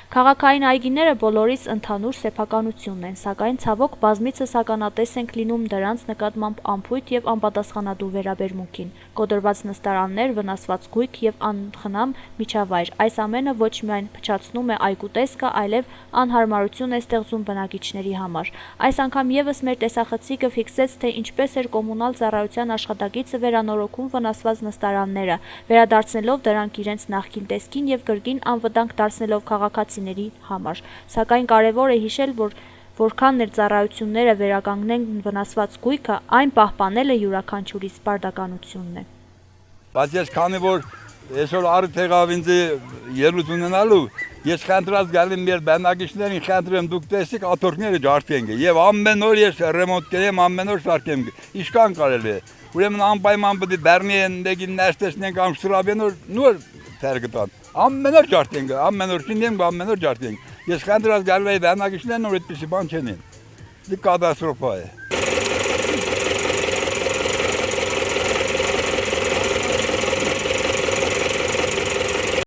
Քաղաքային այգիները բոլորիս ընդհանուր սեփականությունն են, սակայն ցավոք բազմիցս ականատես ենք լինում դրանց նկատմամբ անփույթ եւ անպատասխանատու վերաբերմունքին, կոտրված նստարաններ, վնասված գույք եւ անխնամ միջավայր, այս ամենը ոչ միայն փչացնում է այգու տեսքը, այլև անհարմարություն է ստեղծում բնակիչների համար։ Այս անգամ եւս մեր տեսախցիկը ֆիքսեց, թե ինչպես էր կոմունալ ծառայության աշխատակիցը վերանորոգում վնասված նստարանները, վերադարձնելով դրանք իրենց նախկին տեսքին եւ կրկին անվտանգ դարձնելով քաղաքացիների համար, սակայն կարևոր է հիշել, որ որքան էլ ծառայությունները վերականգնեն վնասված գույքը, այն պահպանելը յուրաքանչյուրիս պարտականությունն է։ Բայց ես քանի որ այսօր առիթ եղավ ինձ ելույթ ունենալու, ես խնդրած գալիս մեր բնակիչներին խնդրեմ դուք տեսիք աթոռները ջարդենք եւ ամեն օր ես ռեմոնտ կերեմ, ամեն օր շարքեմ, ինչքան կարելի է։ Ուրեմն անպայման պետք է բեռնեն, դեգին նստեցնենք ամստրաբեն նոր թերգտան։ Ամեն օր ջարդենք, ամեն օր շինենք, ամեն օր ջարդենք։ Ես խնդրած գալիս բնակիչներն որ այդպեսի բան չեն։ Դի կատաստրոֆա է։